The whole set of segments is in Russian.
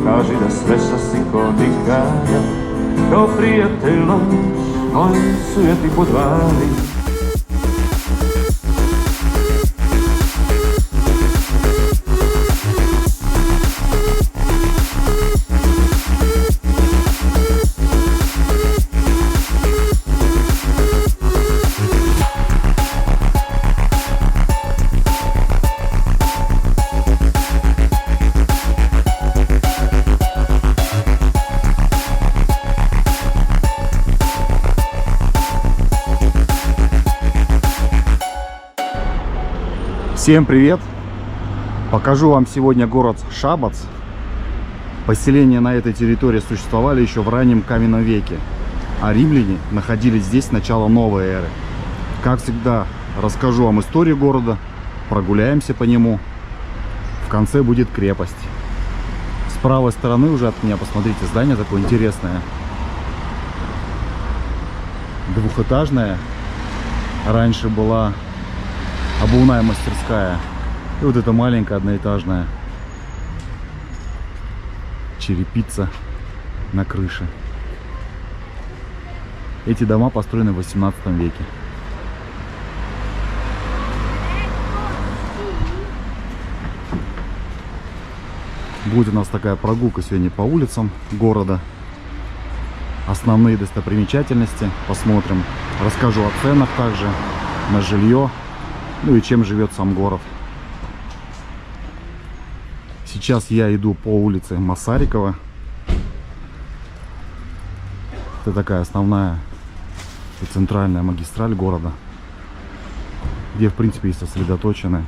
kaži da sve sasi ko nikada, kao prijateljom mojim sujeti podvari. Всем привет! Покажу вам сегодня город Шабац. Поселения на этой территории существовали еще в раннем каменном веке, а римляне находились здесь с начала новой эры. Как всегда, расскажу вам историю города, прогуляемся по нему. В конце будет крепость. С правой стороны уже от меня, посмотрите, здание такое интересное. Двухэтажное. Раньше была обувная мастерская. И вот эта маленькая одноэтажная черепица на крыше. Эти дома построены в 18 веке. Будет у нас такая прогулка сегодня по улицам города. Основные достопримечательности посмотрим. Расскажу о ценах также на жилье. Ну и чем живет сам город. Сейчас я иду по улице Масарикова. Это такая основная и центральная магистраль города, где в принципе и сосредоточены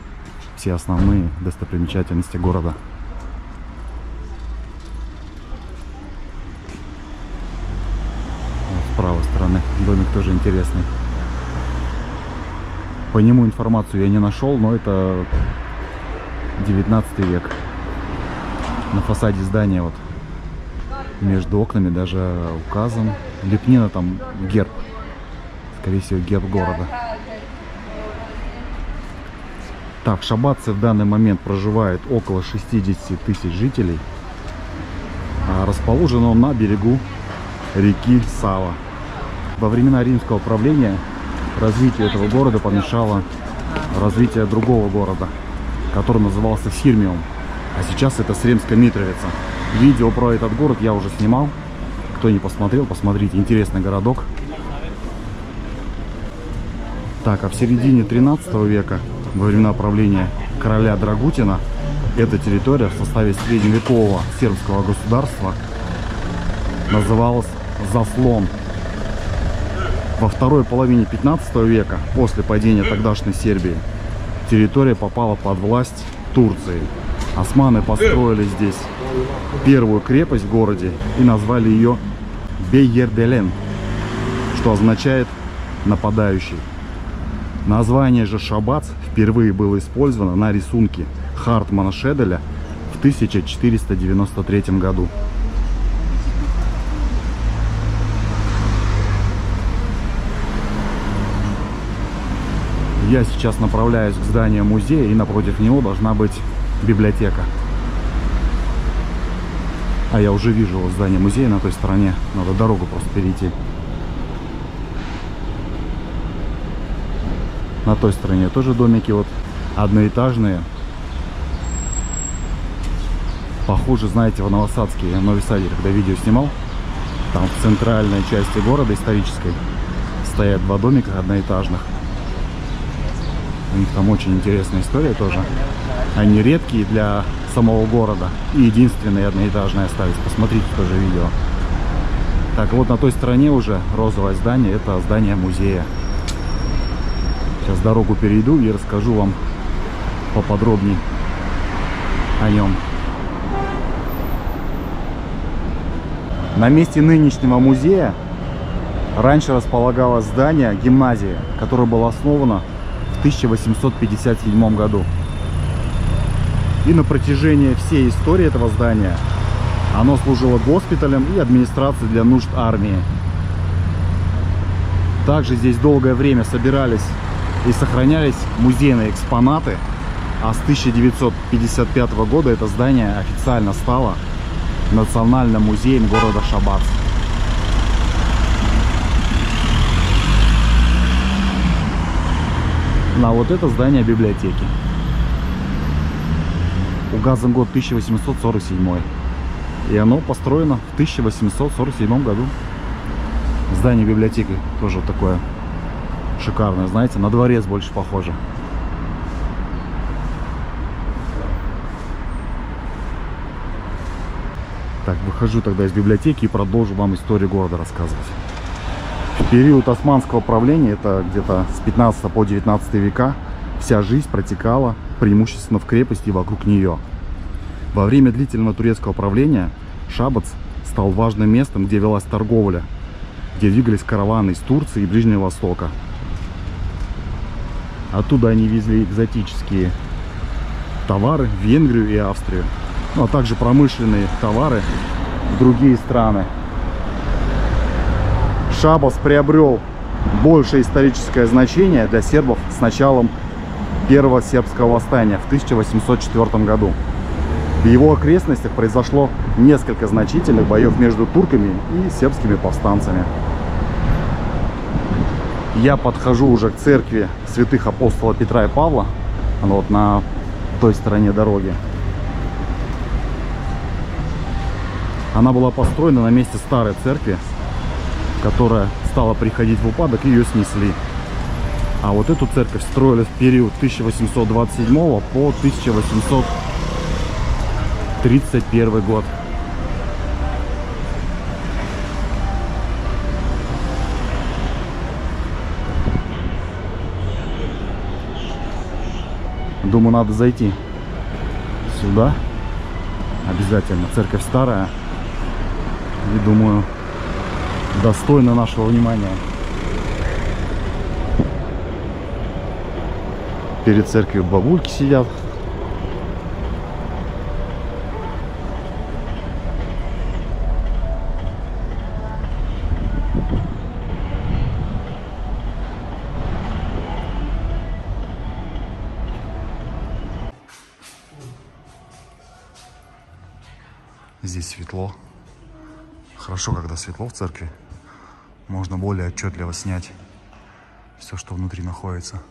все основные достопримечательности города. Вот с правой стороны домик тоже интересный. По нему информацию я не нашел, но это 19 век. На фасаде здания вот между окнами даже указан. Лепнина там герб. Скорее всего, герб города. Так, в Шабаце в данный момент проживает около 60 тысяч жителей. Расположен он на берегу реки Сава. Во времена римского правления развитию этого города помешало развитие другого города, который назывался Сирмиум, а сейчас это Сремская Митровица. Видео про этот город я уже снимал. Кто не посмотрел, посмотрите, интересный городок. Так, а в середине 13 века, во времена правления короля Драгутина, эта территория в составе средневекового сербского государства называлась Заслон. Во второй половине 15 века, после падения тогдашней Сербии, территория попала под власть Турции. Османы построили здесь первую крепость в городе и назвали ее Бейерделен, что означает «нападающий». Название же Шабац впервые было использовано на рисунке Хартмана Шеделя в 1493 году. Я сейчас направляюсь к зданию музея, и напротив него должна быть библиотека. А я уже вижу здание музея на той стороне. Надо дорогу просто перейти. На той стороне тоже домики вот одноэтажные. Похоже, знаете, в Новосадске, в Нови Саде, когда видео снимал, там в центральной части города исторической стоят два домика одноэтажных. У них там очень интересная история тоже. Они редкие для самого города. И единственные одноэтажные остались. Посмотрите тоже видео. Так, вот на той стороне уже розовое здание. Это здание музея. Сейчас дорогу перейду и расскажу вам поподробнее о нем. На месте нынешнего музея раньше располагалось здание гимназии, которое было основано в 1857 году. И на протяжении всей истории этого здания оно служило госпиталем и администрацией для нужд армии. Также здесь долгое время собирались и сохранялись музейные экспонаты, а с 1955 года это здание официально стало национальным музеем города Шабац. На вот это здание библиотеки. Указан год 1847. И оно построено в 1847 году. Здание библиотеки тоже такое шикарное, знаете, на дворец больше похоже. Так, выхожу тогда из библиотеки и продолжу вам историю города рассказывать. В период османского правления, это где-то с 15 по 19 века, вся жизнь протекала преимущественно в крепости и вокруг нее. Во время длительного турецкого правления Шабац стал важным местом, где велась торговля, где двигались караваны из Турции и Ближнего Востока. Оттуда они везли экзотические товары в Венгрию и Австрию, ну, а также промышленные товары в другие страны. Шабац приобрел большее историческое значение для сербов с началом первого сербского восстания в 1804 году. В его окрестностях произошло несколько значительных боев между турками и сербскими повстанцами. Я подхожу уже к церкви святых апостола Петра и Павла, вот на той стороне дороги. Она была построена на месте старой церкви, которая стала приходить в упадок, и ее снесли. А вот эту церковь строили в период 1827 по 1831 год. Думаю, надо зайти сюда. Обязательно. Церковь старая. И думаю, достойна нашего внимания. Перед церковью бабульки сидят. Здесь светло. Хорошо, когда светло в церкви. Можно более отчетливо снять все, что внутри находится.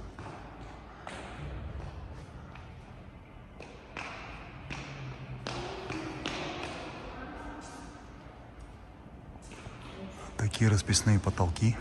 Такие расписные потолки.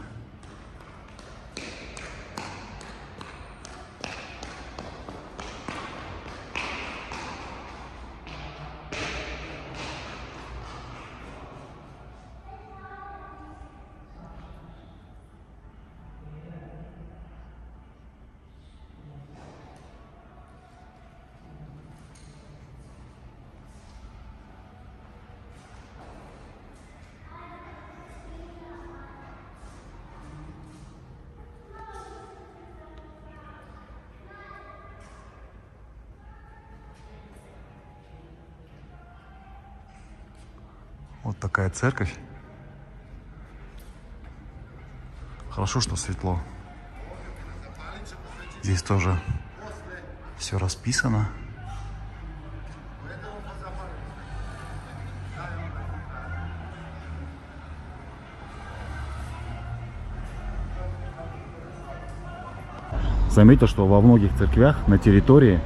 Вот такая церковь. Хорошо, что светло. Здесь тоже все расписано. Заметьте, что во многих церквях на территории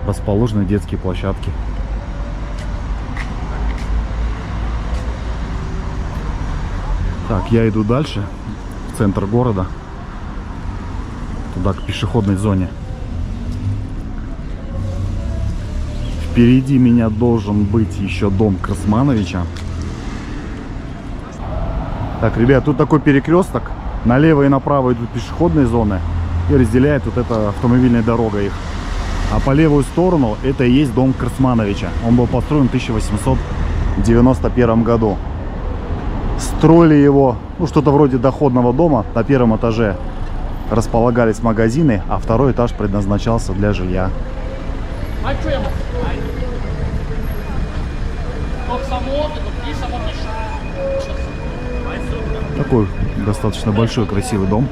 расположены детские площадки. Так, я иду дальше, в центр города, туда, к пешеходной зоне. Впереди меня должен быть еще дом Красмановича. Так, ребят, тут такой перекресток. Налево и направо идут пешеходные зоны и разделяет вот эта автомобильная дорога их. А по левую сторону это и есть дом Красмановича. Он был построен в 1891 году. Строили его, ну, что-то вроде доходного дома. На первом этаже располагались магазины, а второй этаж предназначался для жилья. Такой достаточно большой, красивый дом.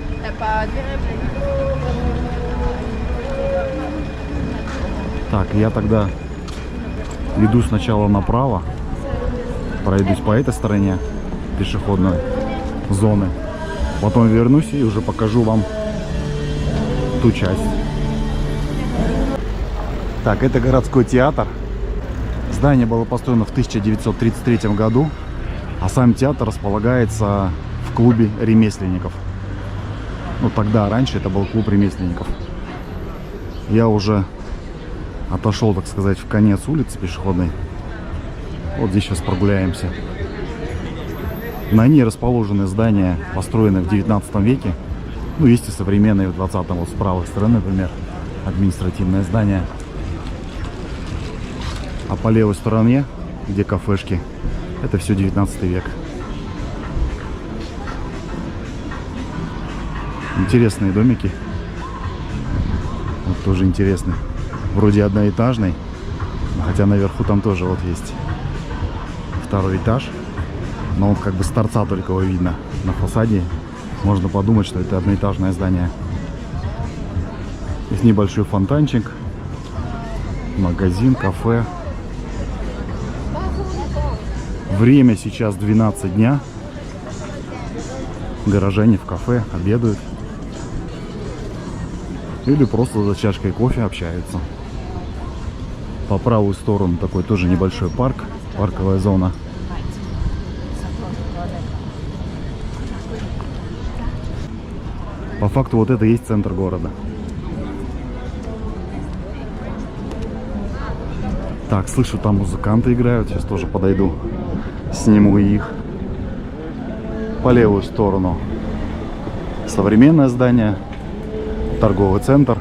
Так, я тогда иду сначала направо, Пройдусь по этой стороне пешеходной зоны. Потом вернусь и уже покажу вам ту часть. Так, это городской театр. Здание было построено в 1933 году, а сам театр располагается в клубе ремесленников. Ну, тогда, раньше это был клуб ремесленников. Я уже отошел, так сказать, в конец улицы пешеходной. Вот здесь сейчас прогуляемся. На ней расположены здания, построенные в 19 веке. Ну, есть и современные в 20-м. Вот с правой стороны, например, административное здание. А по левой стороне, где кафешки, это все 19 век. Интересные домики. Вот тоже интересный. Вроде одноэтажный. Хотя наверху там тоже вот есть второй этаж. Но он как бы с торца только его видно. На фасаде можно подумать, что это одноэтажное здание. Есть небольшой фонтанчик. Магазин, кафе. Время сейчас 12 дня. Горожане в кафе обедают. Или просто за чашкой кофе общаются. По правую сторону такой тоже небольшой парк. Парковая зона. По факту вот это и есть центр города. Так, слышу, там музыканты играют. Сейчас тоже подойду, сниму их. По левую сторону современное здание, торговый центр.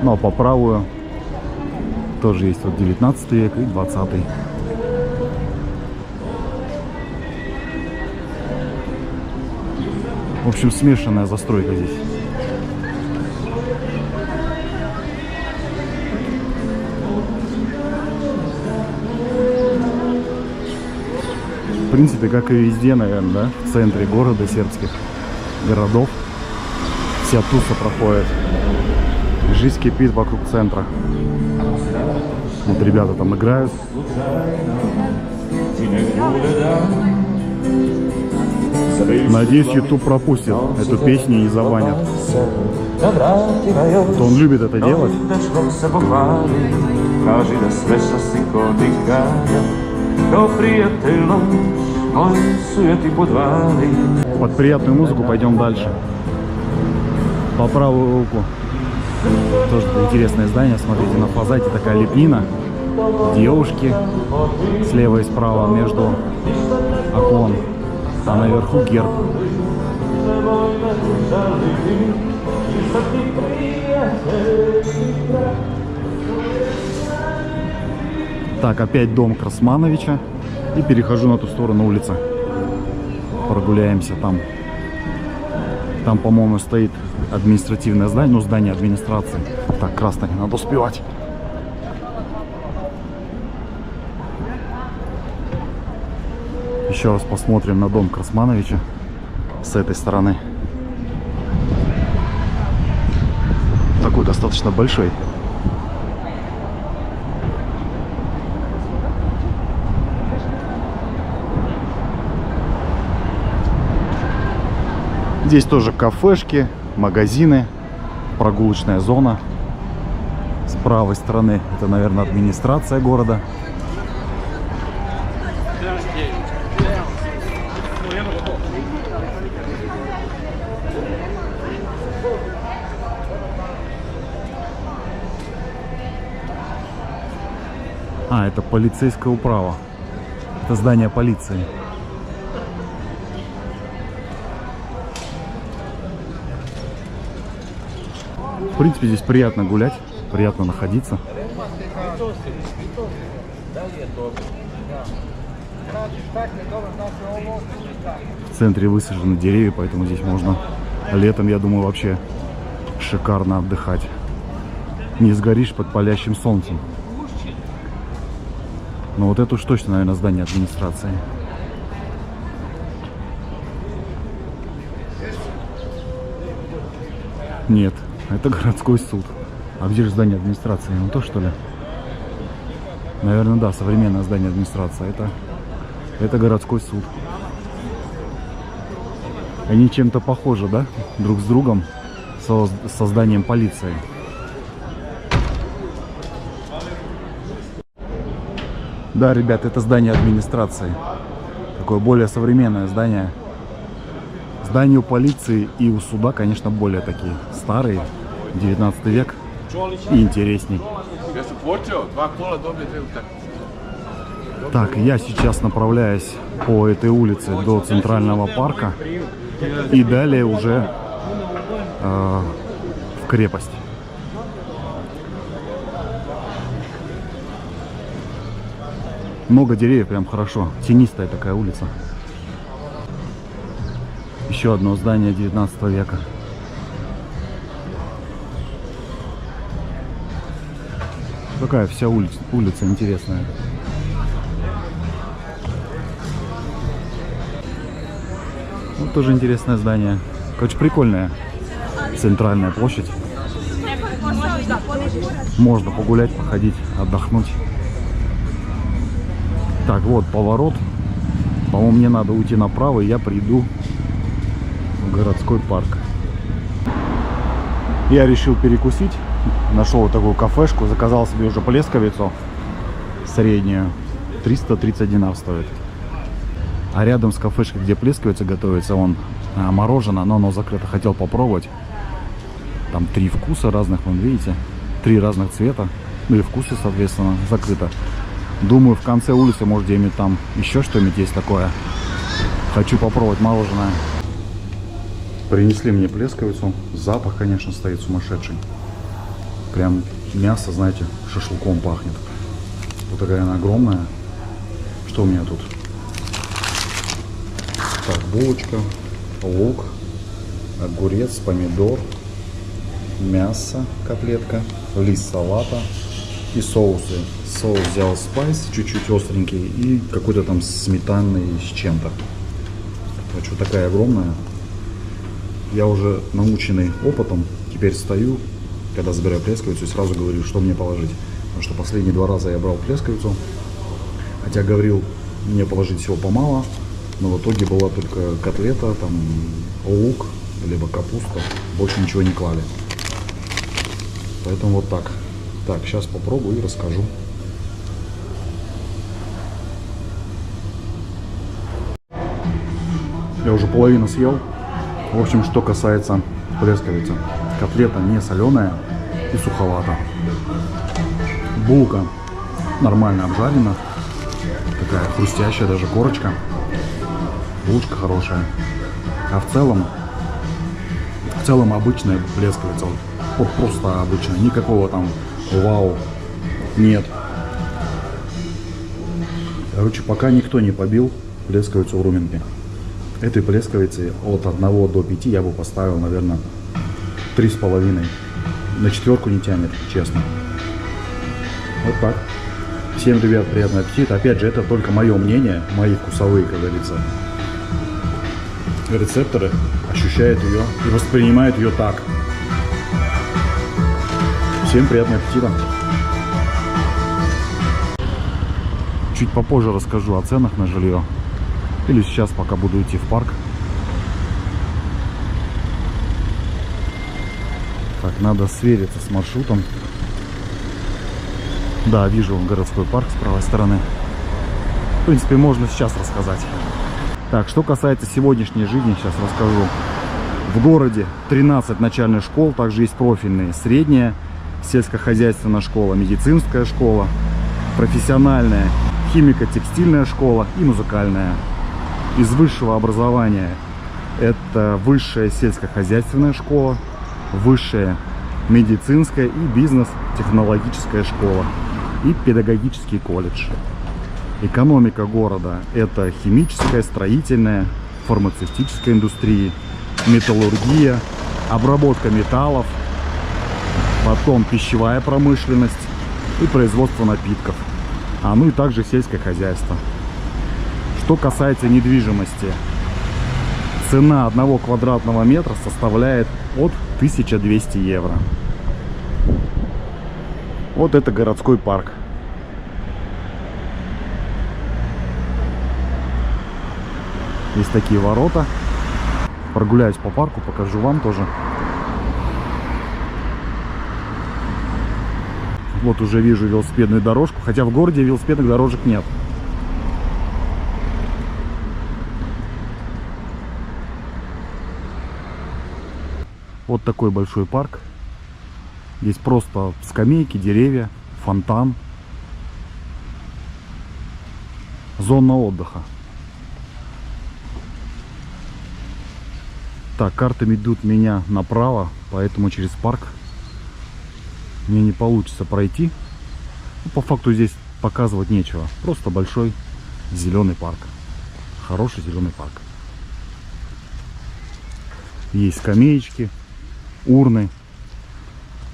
Ну а по правую тоже есть вот 19 век и 20. В общем, смешанная застройка здесь. В принципе, как и везде, наверное, да? В центре города, сербских городов. Вся туса проходит. Жизнь кипит вокруг центра. Вот ребята там играют. Надеюсь, YouTube пропустит эту песню и не забанят. То он любит это делать. Под приятную музыку пойдем дальше. По правую руку тоже интересное здание. Смотрите, на фасаде такая лепнина. Девушки слева и справа между окон. А наверху герб. Так, опять дом Красмановича. И перехожу на ту сторону улицы. Прогуляемся там. Там, по-моему, стоит административное здание. Ну, здание администрации. Так, красное, надо успевать. Еще раз посмотрим на дом Красмановича с этой стороны. Такой достаточно большой. Здесь тоже кафешки, магазины, прогулочная зона. С правой стороны это, наверное, администрация города. А, это полицейская управа. Это здание полиции. В принципе, здесь приятно гулять, приятно находиться. В центре высажены деревья, поэтому здесь можно летом, я думаю, вообще шикарно отдыхать. Не сгоришь под палящим солнцем. Но вот это уж точно, наверное, здание администрации. Нет, это городской суд. А где же здание администрации? Ну то, что ли? Наверное, да, современное здание администрации. Это Это городской суд. Они чем-то похожи, да? Друг с другом, со зданием полиции. Да, ребят, это здание администрации. Такое более современное здание. Здания у полиции и у суда, конечно, более такие старые. 19 век. И интересней. Так, я сейчас направляюсь по этой улице до Центрального парка. И далее уже в крепость. Много деревьев, прям хорошо. Тенистая такая улица. Еще одно здание 19 века. Такая вся улица интересная. Вот тоже интересное здание. Короче, прикольная центральная площадь. Можно погулять, походить, отдохнуть. Так, вот поворот. По-моему, мне надо уйти направо, и я приду в городской парк. Я решил перекусить. Нашел вот такую кафешку. Заказал себе уже плесковицу среднюю. 330 динар стоит. А рядом с кафешкой, где плесковица готовится, мороженое, но оно закрыто. Хотел попробовать. Там 3 вкуса разных, вон видите. 3 разных цвета. Ну и вкусы, соответственно, закрыто. Думаю, в конце улицы, может, где-нибудь там еще что-нибудь есть такое. Хочу попробовать мороженое. Принесли мне плесковицу. Запах, конечно, стоит сумасшедший. Прям мясо, знаете, шашлыком пахнет. Вот такая она огромная. Что у меня тут? Так, булочка, лук, огурец, помидор, мясо, котлетка, лист салата и соусы. Соус взял спайс, чуть-чуть остренький, и какой-то там сметанный с чем-то. Вот что такая огромная. Я уже наученный опытом, теперь стою, когда забираю плесковицу, и сразу говорю, что мне положить. Потому что последние 2 раза я брал плесковицу, хотя говорил мне положить всего помало, но в итоге была только котлета, там лук, либо капуста, больше ничего не клали. Поэтому вот так. Так, сейчас попробую и расскажу. Я уже половину съел. В общем, что касается плесковицы. Котлета не соленая и суховата. Булка нормально обжарена. Такая хрустящая даже корочка. Булочка хорошая. А в целом обычная плесковица. Вот просто обычная. Никакого там вау нет. Короче, пока никто не побил плесковицу в Румынке. Этой плесковицы от 1 до 5 я бы поставил, наверное, 3,5. На 4 не тянет, честно. Вот так. Всем, ребят, приятного аппетита. Опять же, это только мое мнение, мои вкусовые, как говорится, рецепторы ощущают ее и воспринимают ее так. Всем приятного аппетита. Чуть попозже расскажу о ценах на жилье. Или сейчас, пока буду идти в парк. Так, надо свериться с маршрутом. Да, вижу городской парк с правой стороны. В принципе, можно сейчас рассказать. Так, что касается сегодняшней жизни, сейчас расскажу. В городе 13 начальных школ, также есть профильные: средняя сельскохозяйственная школа, медицинская школа, профессиональная химико-текстильная школа и музыкальная. Из высшего образования это высшая сельскохозяйственная школа, высшая медицинская и бизнес-технологическая школа и педагогический колледж. Экономика города – это химическая, строительная, фармацевтическая индустрии, металлургия, обработка металлов, потом пищевая промышленность и производство напитков, ну и также сельское хозяйство. Что касается недвижимости, цена 1 квадратного метра составляет от 1200 евро. Вот это городской парк. Есть такие ворота. Прогуляюсь по парку, покажу вам тоже. Вот уже вижу велосипедную дорожку, хотя в городе велосипедных дорожек нет. Вот такой большой парк. Здесь просто скамейки, деревья, фонтан. Зона отдыха. Так, карты ведут меня направо, поэтому через парк мне не получится пройти. Ну, по факту здесь показывать нечего. Просто большой зеленый парк. Хороший зеленый парк. Есть скамеечки, урны.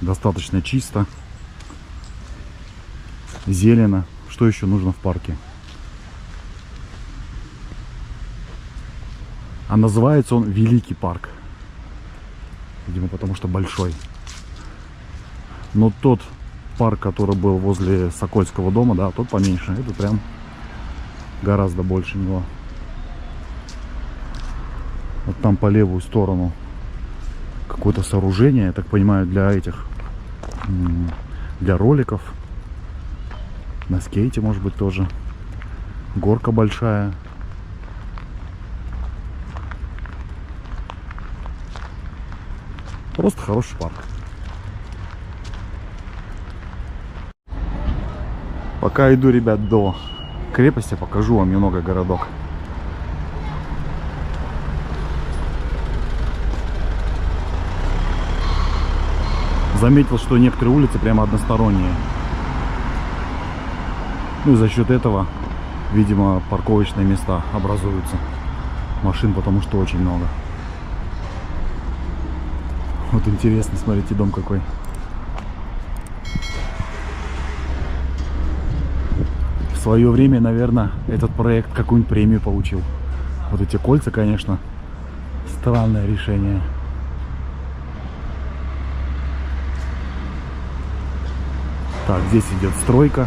Достаточно чисто. Зелено. Что еще нужно в парке? А называется он Великий парк. Видимо, потому что большой. Но тот парк, который был возле Сокольского дома, да, тот поменьше. Это прям гораздо больше него. Вот там по левую сторону какое-то сооружение, я так понимаю, для роликов. На скейте, может быть, тоже. Горка большая. Просто хороший парк. Пока иду, ребят, до крепости, покажу вам немного городок. Заметил, что некоторые улицы прямо односторонние. Ну и за счет этого, видимо, парковочные места образуются. Машин потому что очень много. Вот интересно, смотрите, дом какой. В свое время, наверное, этот проект какую-нибудь премию получил. Вот эти кольца, конечно, странное решение. Так, здесь идет стройка.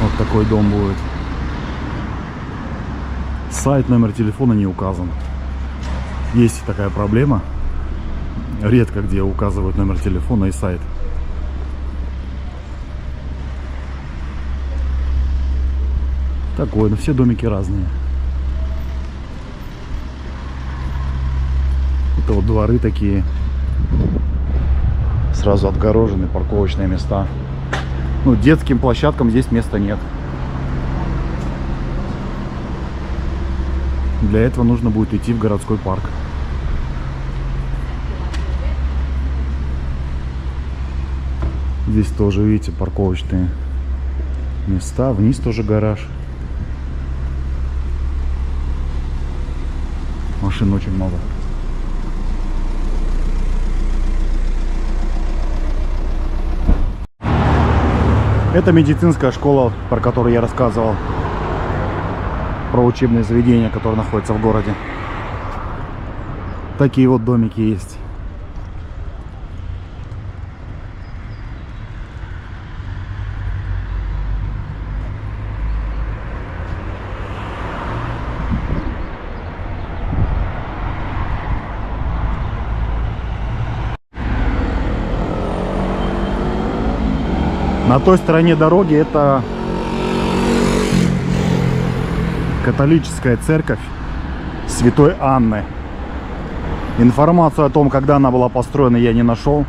Вот такой дом будет. Сайт, номер телефона не указан. Есть такая проблема. Редко где указывают номер телефона и сайт. Такой, но все домики разные. Это вот дворы такие. Сразу отгорожены парковочные места. Ну, детским площадкам здесь места нет. Для этого нужно будет идти в городской парк. Здесь тоже, видите, парковочные места. Вниз тоже гараж. Машин очень много. Это медицинская школа, про которую я рассказывал. Про учебное заведение, которое находится в городе. Такие вот домики есть. На той стороне дороги это католическая церковь Святой Анны. Информацию о том, когда она была построена, я не нашел.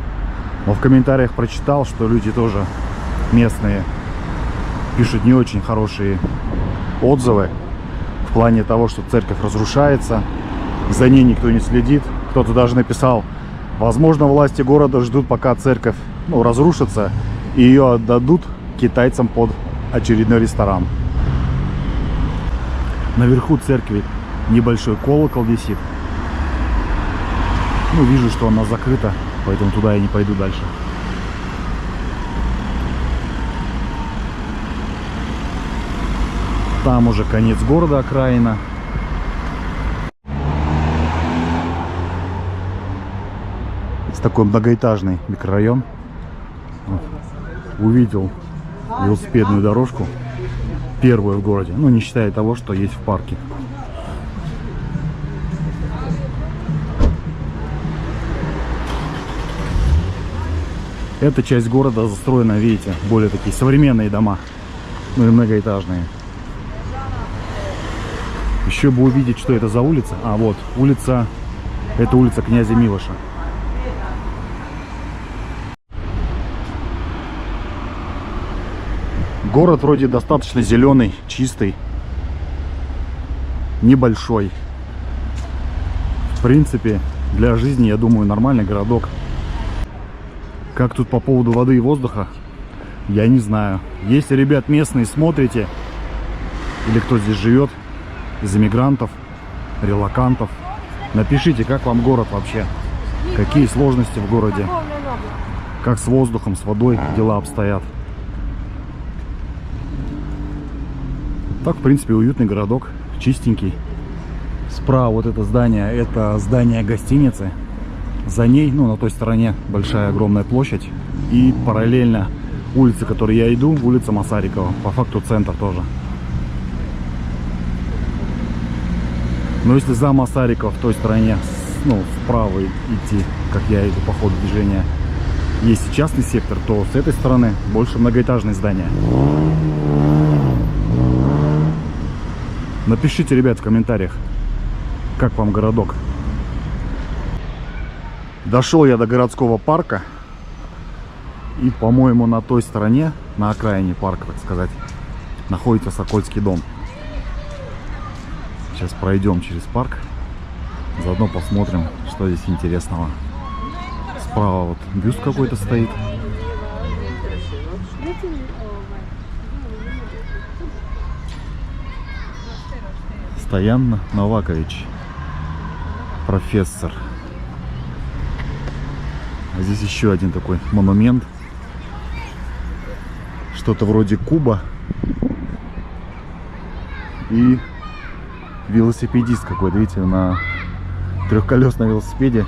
Но в комментариях прочитал, что люди тоже местные пишут не очень хорошие отзывы. В плане того, что церковь разрушается, за ней никто не следит. Кто-то даже написал, возможно, власти города ждут, пока церковь разрушится, и ее отдадут китайцам под очередной ресторан. Наверху церкви небольшой колокол висит. Ну, вижу, что она закрыта, поэтому туда я не пойду дальше. Там уже конец города, окраина. Это такой многоэтажный микрорайон. Увидел велосипедную дорожку. первую в городе, ну не считая того, что есть в парке. Эта часть города застроена, видите, более такие современные дома, ну и многоэтажные. Еще бы увидеть, что это за улица. А вот улица, это улица князя Милоша. Город вроде достаточно зеленый, чистый, небольшой. В принципе, для жизни, я думаю, нормальный городок. Как тут по поводу воды и воздуха, я не знаю. Если, ребят, местные смотрите, или кто здесь живет, из иммигрантов, релокантов, напишите, как вам город вообще, какие сложности в городе, как с воздухом, с водой дела обстоят. Так, в принципе, уютный городок, чистенький. Справа вот это здание гостиницы. За ней, ну, на той стороне большая огромная площадь. И параллельно улице, которой я иду, улица Масарикова. По факту центр тоже. Но если за Масарикова в той стороне, ну, вправо идти, как я иду по ходу движения, есть и частный сектор, то с этой стороны больше многоэтажные здания. Напишите, ребят, в комментариях, как вам городок. Дошел я до городского парка. И, по-моему, на той стороне, на окраине парка, так сказать, находится Сокольский дом. Сейчас пройдем через парк. Заодно посмотрим, что здесь интересного. Справа вот бюст какой-то стоит. Стоян Новакович, профессор. А здесь еще один такой монумент. Что-то вроде куба. И велосипедист какой-то, видите, на трехколесном велосипеде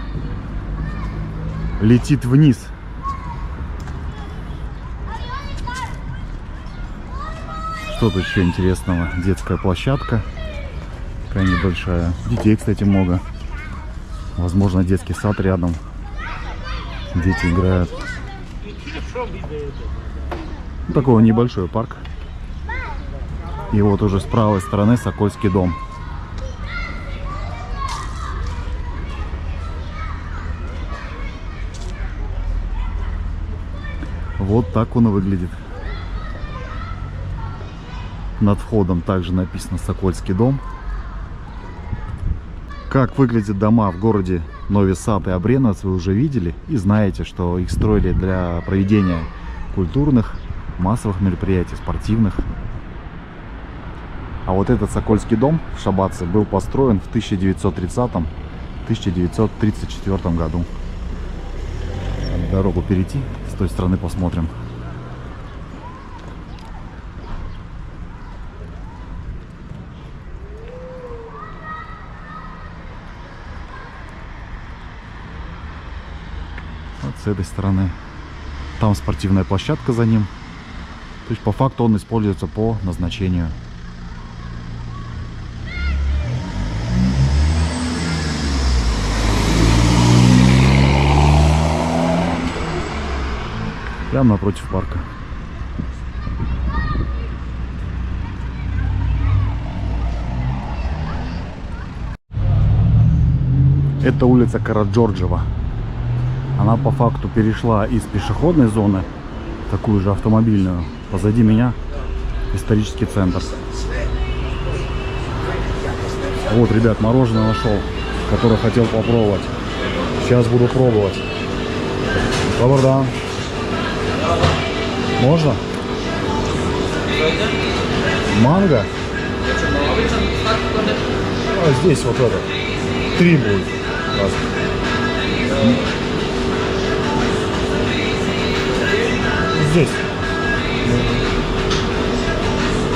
летит вниз. Что тут еще интересного? Детская площадка. Такая небольшая. Детей, кстати, много. Возможно, детский сад рядом. Дети играют. Такой небольшой парк. И вот уже с правой стороны Сокольский дом. Вот так он и выглядит. Над входом также написано Сокольский дом. Как выглядят дома в городе Нови Сад и Обреновец, вы уже видели и знаете, что их строили для проведения культурных, массовых мероприятий, спортивных. А вот этот Сокольский дом в Шабаце был построен в 1930-1934 году. Дорогу перейти, с той стороны посмотрим. Вот с этой стороны. Там спортивная площадка за ним. То есть по факту он используется по назначению. Прямо напротив парка. Это улица Караджорджева. Она по факту перешла из пешеходной зоны, такую же автомобильную. Позади меня исторический центр. Вот, ребят, мороженое нашел, которое хотел попробовать. Сейчас буду пробовать. Добрый. Можно? Манго? А здесь вот это. 3 будет. Здесь.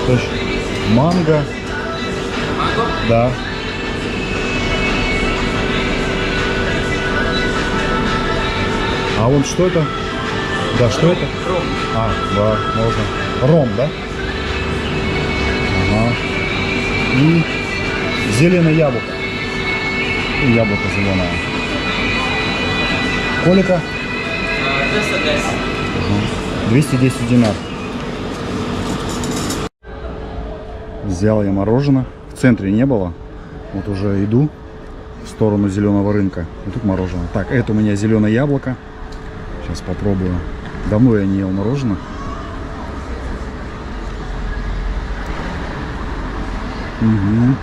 Точно. Манго. Да. А вот что это? Да, что это? А, да, можно. Ром, да? И зеленое яблоко. И яблоко зеленое. Колика? 210 динар. Взял я мороженое. В центре не было. Вот уже иду в сторону зеленого рынка. И тут мороженое. Так, это у меня зеленое яблоко. Сейчас попробую. Давно я не ел мороженое. Угу.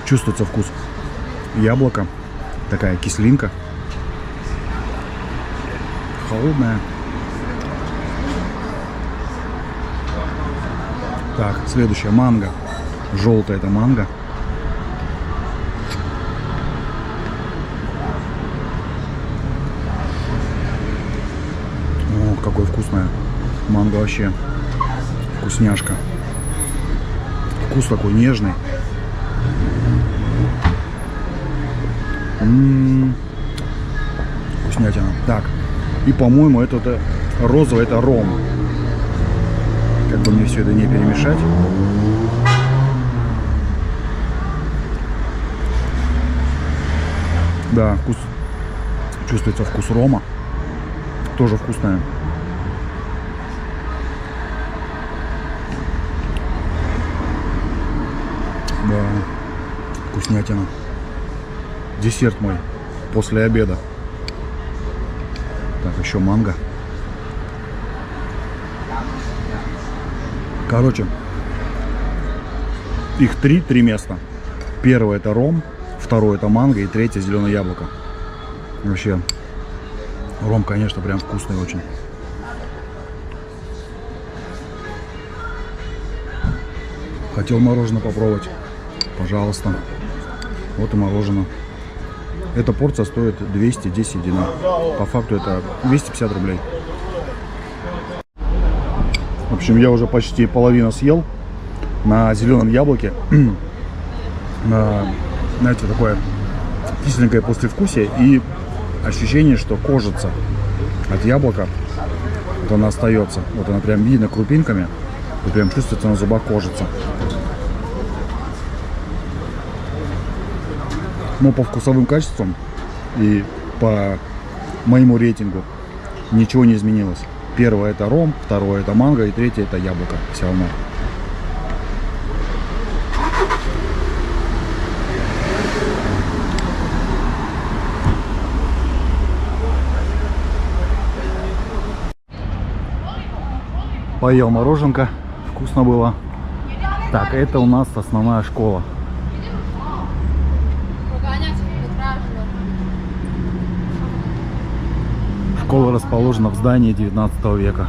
Чувствуется вкус яблока. Такая кислинка. Холодная. Так, следующая манго. Желтая это манго. О, какое вкусное. Манго вообще вкусняшка. Вкус такой нежный. Вкуснятина. Так. И, по-моему, это розовый, это ром. Как бы мне все это не перемешать. Да, вкус. Чувствуется вкус рома. Тоже вкусная. Да, вкуснятина. Десерт мой после обеда. Так, еще манго. Короче, их три места. Первое это ром, второе это манго и третье зеленое яблоко. Вообще, ром, конечно, прям вкусный очень. Хотел мороженое попробовать. Пожалуйста. Вот и мороженое. Эта порция стоит 210 динар. По факту это 250 рублей. В общем, я уже почти половину съел на зеленом яблоке. Знаете, такое кисленькое послевкусие и ощущение, что кожица от яблока, вот она остается. Вот она прям видно крупинками. И прям чувствуется на зубах кожица. Но по вкусовым качествам и по моему рейтингу ничего не изменилось. Первое это ром, второе это манго и третье это яблоко. Все равно. Поел мороженка, вкусно было. Так, это у нас основная школа. Школа расположена в здании 19 века.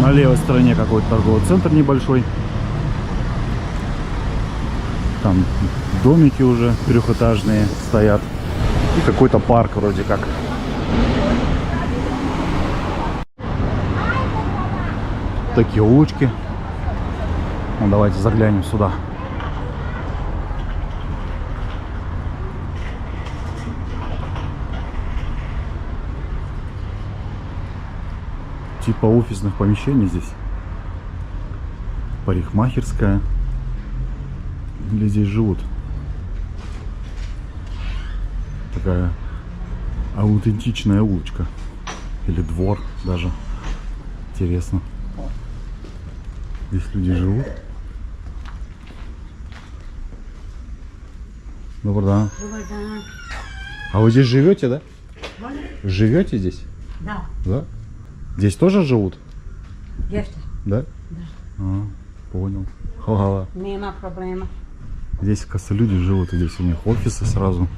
На левой стороне какой-то торговый центр небольшой. Там домики уже трехэтажные стоят. И какой-то парк вроде как. Такие улочки. Ну, давайте заглянем сюда. Типа офисных помещений здесь. Парикмахерская. Или здесь живут. Такая аутентичная улочка. Или двор даже. Интересно. Здесь люди живут. Добрый день. Добрый день. А вы здесь живете, да? Живете здесь? Да. Да? Здесь тоже живут? Есть. Да? Да. А, понял. Ха-ха. Нема проблема. Здесь, кажется, люди живут, и здесь у них офисы сразу.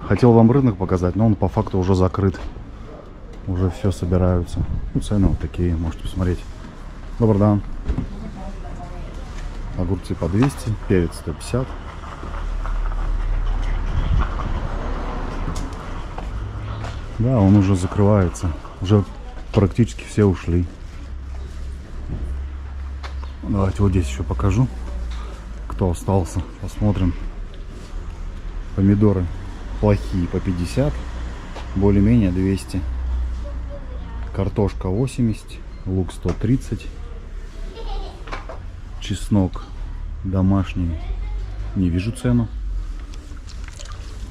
Хотел вам рынок показать, но он по факту уже закрыт. Уже все собираются. Ну, цены вот такие, можете посмотреть. Добрый день. Огурцы по 200, перец 150. Да, он уже закрывается. Уже практически все ушли. Давайте вот здесь еще покажу, кто остался. Посмотрим. Помидоры плохие по 50. более-менее 200. Картошка 80, лук 130, чеснок домашний, не вижу цену,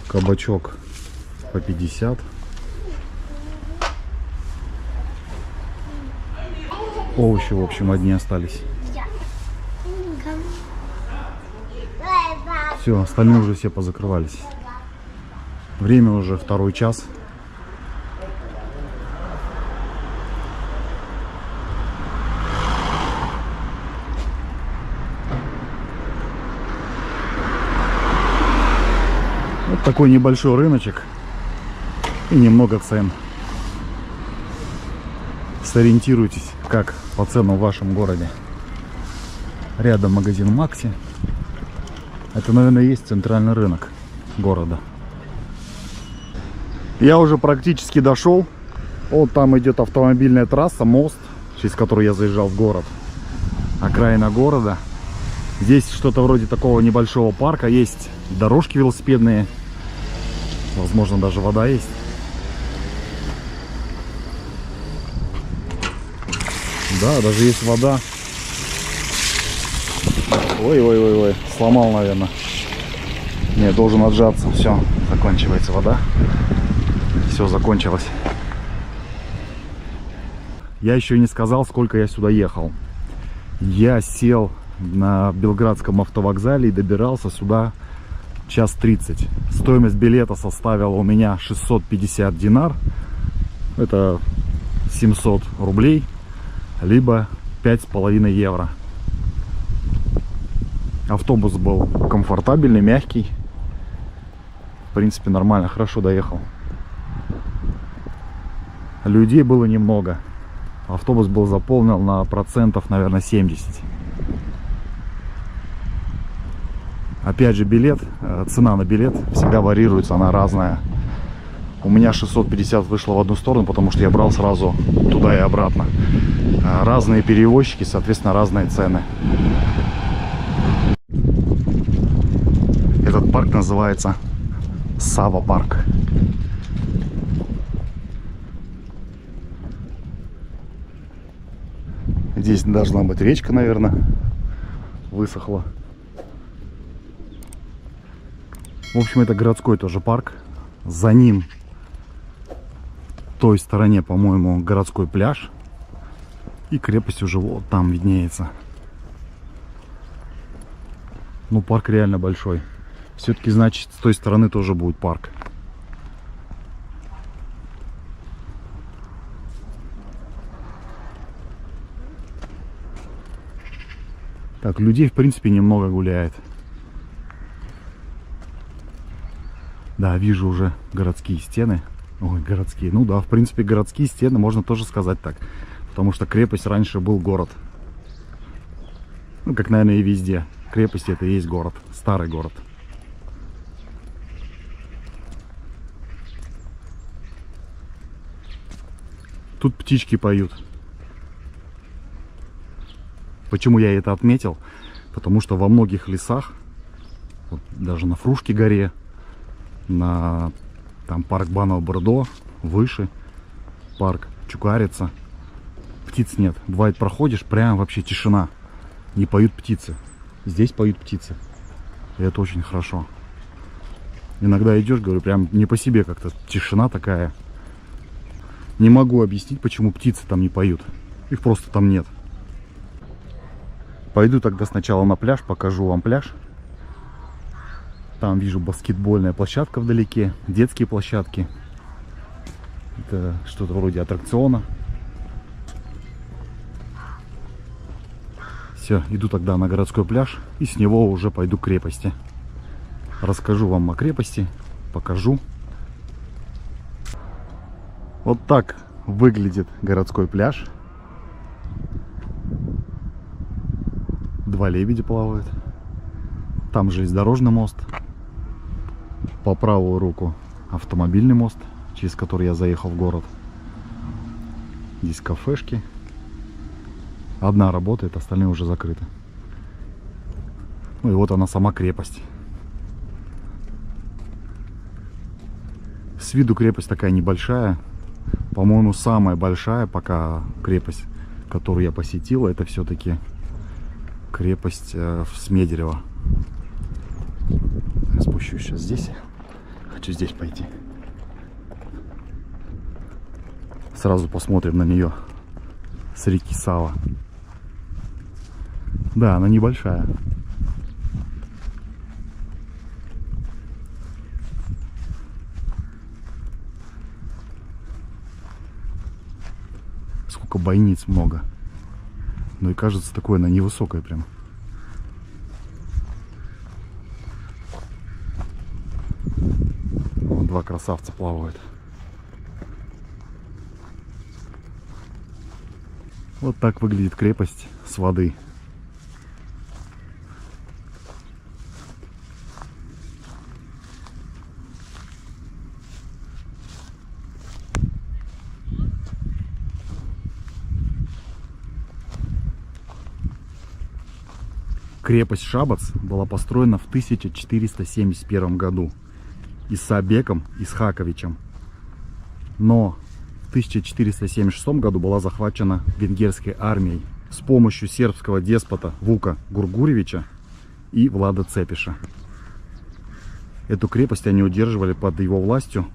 кабачок по 50, овощи в общем одни остались. Все, остальные уже все позакрывались. Время уже 2 час. Вот такой небольшой рыночек и немного цен. Сориентируйтесь, как по ценам в вашем городе. Рядом магазин Макси. Это, наверное, есть центральный рынок города. Я уже практически дошел. Вот там идет автомобильная трасса, мост, через который я заезжал в город. Окраина города. Здесь что-то вроде такого небольшого парка. Есть дорожки велосипедные. Возможно, даже вода есть. Да, даже есть вода. Ой-ой-ой-ой, сломал, наверное. Не, должен отжаться. Все, заканчивается вода. Все закончилось. Я еще не сказал, сколько я сюда ехал. Я сел на Белградском автовокзале и добирался сюда 1:30. Стоимость билета составила у меня 650 динар. Это 700 рублей. Либо 5,5 евро. Автобус был комфортабельный, мягкий. В принципе, нормально, хорошо доехал. Людей было немного. Автобус был заполнен на процентов, наверное, 70. Опять же, билет, цена на билет всегда варьируется, она разная. У меня 650 вышло в одну сторону, потому что я брал сразу туда и обратно. Разные перевозчики, соответственно, разные цены. Этот парк называется Сава парк. Здесь должна быть речка, наверное, высохла. В общем, это городской тоже парк. За ним, в той стороне, по-моему, городской пляж. И крепость уже вот там виднеется. Ну, парк реально большой. Все-таки, значит, с той стороны тоже будет парк. Так, людей, в принципе, немного гуляет. Да, вижу уже городские стены. Ой, городские. Ну да, в принципе, городские стены, можно тоже сказать так. Потому что крепость раньше был город. Ну, как, наверное, и везде. Крепость — это и есть город. Старый город. Тут птички поют. Почему я это отметил? Потому что во многих лесах, вот даже на Фрушке горе, на там парк Банова-Бордо, выше, парк Чукарица, птиц нет. Бывает, проходишь, прям вообще тишина. Не поют птицы. Здесь поют птицы. И это очень хорошо. Иногда идешь, говорю, прям не по себе как-то. Тишина такая. Не могу объяснить, почему птицы там не поют. Их просто там нет. Пойду тогда сначала на пляж, покажу вам пляж. Там вижу баскетбольная площадка вдалеке, детские площадки. Это что-то вроде аттракциона. Все, иду тогда на городской пляж и с него уже пойду к крепости. Расскажу вам о крепости, покажу. Вот так выглядит городской пляж. 2 лебедя плавают. Там железнодорожный мост. По правую руку автомобильный мост, через который я заехал в город. Здесь кафешки. Одна работает, остальные уже закрыты. Ну и вот она, сама крепость. С виду крепость такая небольшая. По-моему, самая большая пока крепость, которую я посетил, это все-таки крепость в Смедерево. Я спущусь сейчас здесь. Хочу здесь пойти. Сразу посмотрим на нее с реки Сава. Да, она небольшая. Сколько бойниц много. Ну и кажется, такое она невысокая прям. Вон два красавца плавают. Вот так выглядит крепость с воды. Крепость Шабац была построена в 1471 году Исаабеком Исхаковичем, но в 1476 году была захвачена венгерской армией с помощью сербского деспота Вука Гургуревича и Влада Цепиша. Эту крепость они удерживали под его властью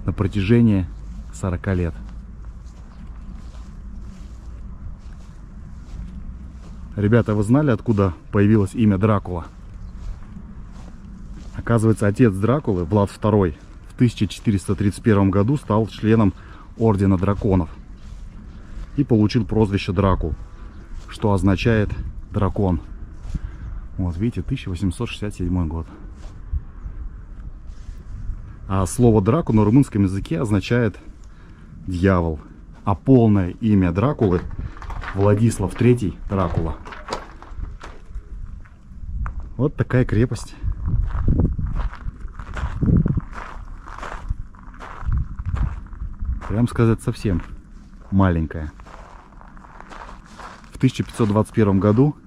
на протяжении 40 лет. Ребята, вы знали, откуда появилось имя Дракула? Оказывается, отец Дракулы, Влад II, в 1431 году стал членом Ордена Драконов и получил прозвище Дракул, что означает дракон. Вот, видите, 1867 год. А слово Дракул на румынском языке означает дьявол. А полное имя Дракулы Владислав III Дракула. Вот такая крепость. Прям сказать, совсем маленькая. В 1521 году,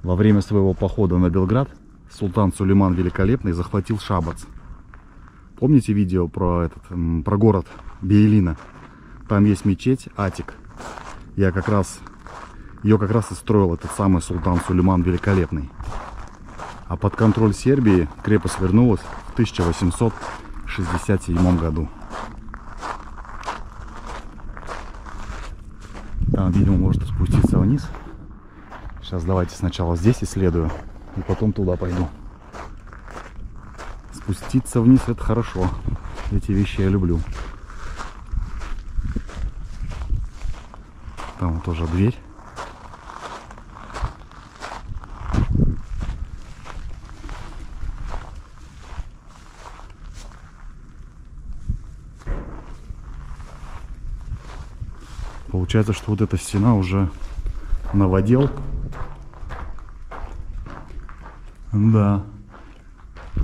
во время своего похода на Белград, султан Сулейман Великолепный захватил Шабац. Помните видео про город Биелина? Там есть мечеть Атик. Ее как раз и строил этот самый султан Сулейман Великолепный. А под контроль Сербии крепость вернулась в 1867 году. Там, видимо, можно спуститься вниз. Сейчас давайте сначала здесь исследую, и потом туда пойду. Спуститься вниз — это хорошо. Эти вещи я люблю. Там вот тоже дверь. Получается, что вот эта стена уже новодел. Да.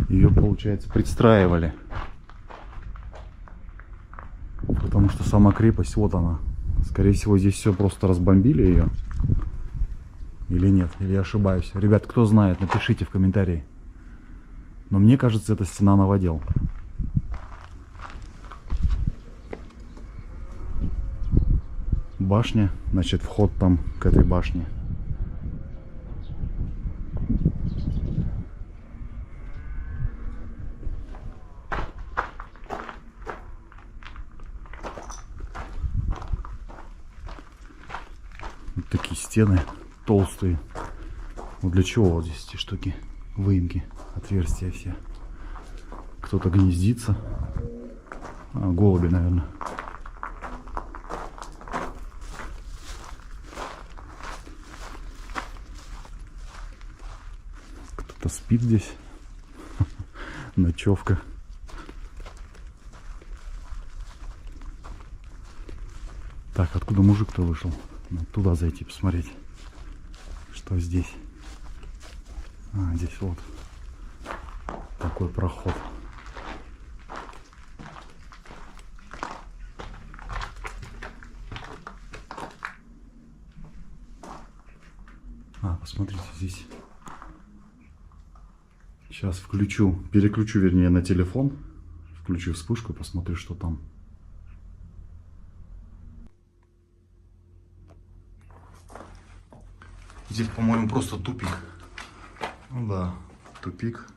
Ее, получается, пристраивали. Потому что сама крепость, вот она. Скорее всего, здесь все просто разбомбили ее. Или нет, или я ошибаюсь. Ребят, кто знает, напишите в комментарии. Но мне кажется, это стена новодел. Башня, значит, вход там к этой башне. Вот такие стены толстые. Вот для чего вот здесь эти штуки? Выемки, отверстия все. Кто-то гнездится. А, голуби, наверное. Кто-то спит здесь. Ночевка. Так, откуда мужик-то вышел? Надо туда зайти, посмотреть, что здесь. А, здесь вот такой проход. А, посмотрите, здесь. Сейчас переключу, вернее, на телефон. Включу вспышку, посмотрю, что там. Здесь, по-моему, просто тупик. Ну да, тупик.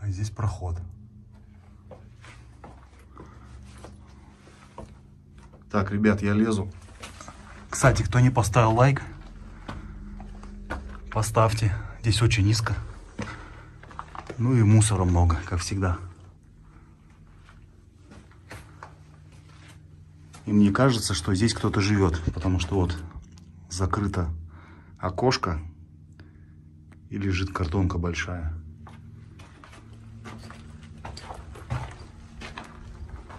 А здесь проход. Так, ребят, я лезу. Кстати, кто не поставил лайк, поставьте. Здесь очень низко. Ну и мусора много, как всегда. И мне кажется, что здесь кто-то живет, потому что вот закрыто окошко и лежит картонка большая.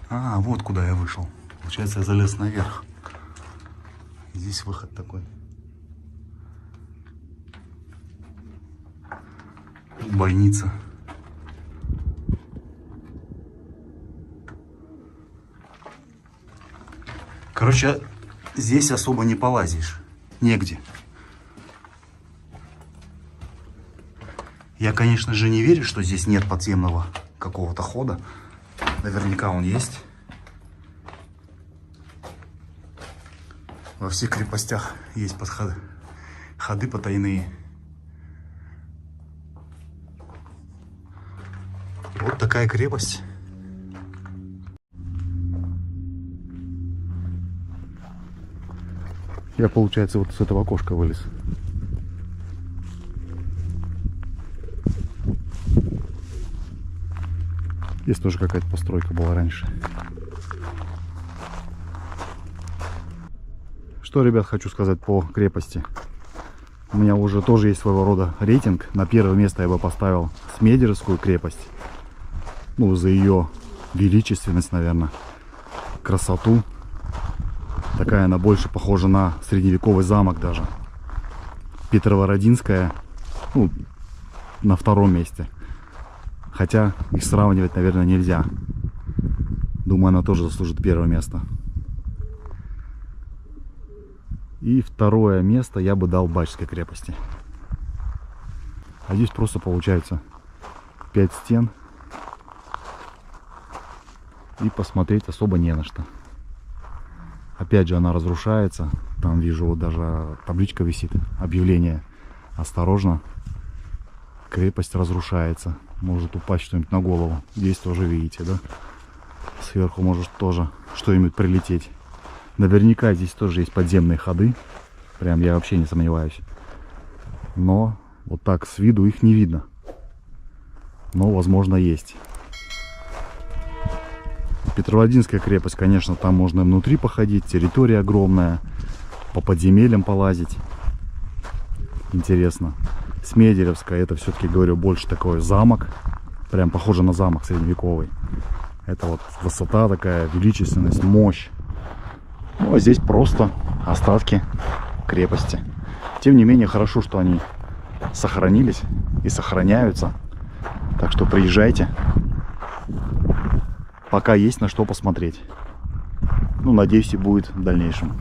А, вот куда я вышел. Получается, я залез наверх. Здесь выход такой. Больница. Короче, здесь особо не полазишь. Негде. Я, конечно же, не верю, что здесь нет подземного какого-то хода. Наверняка он есть. Во всех крепостях есть подходы. Ходы потайные. Вот такая крепость. Я, получается, вот с этого окошка вылез. Здесь тоже какая-то постройка была раньше. Что, ребят, хочу сказать по крепости. У меня уже тоже есть своего рода рейтинг. На первое место я бы поставил Смедеровскую крепость. Ну, за ее величественность, наверное, красоту. Такая она больше похожа на средневековый замок даже. Петровородинская, ну, на втором месте. Хотя их сравнивать, наверное, нельзя. Думаю, она тоже заслужит первое место. И второе место я бы дал Бачской крепости. А здесь просто получается 5 стен. И посмотреть особо не на что. Опять же, она разрушается. Там вижу, вот даже табличка висит. Объявление. Осторожно. Крепость разрушается. Может упасть что-нибудь на голову. Здесь тоже видите, да? Сверху может тоже что-нибудь прилететь. Наверняка здесь тоже есть подземные ходы. Прям я вообще не сомневаюсь. Но вот так с виду их не видно. Но, возможно, есть. Петровородинская крепость, конечно, там можно внутри походить. Территория огромная. По подземельям полазить. Интересно. Смедеровская, это все-таки, говорю, больше такой замок. Прям похоже на замок средневековый. Это вот высота такая, величественность, мощь. Ну, а здесь просто остатки крепости. Тем не менее, хорошо, что они сохранились и сохраняются. Так что приезжайте. Пока есть на что посмотреть. Ну, надеюсь, и будет в дальнейшем.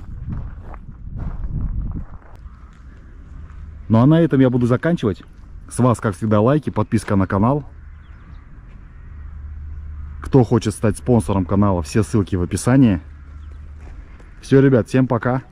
Ну, а на этом я буду заканчивать. С вас, как всегда, лайки, подписка на канал. Кто хочет стать спонсором канала, все ссылки в описании. Все, ребят, всем пока.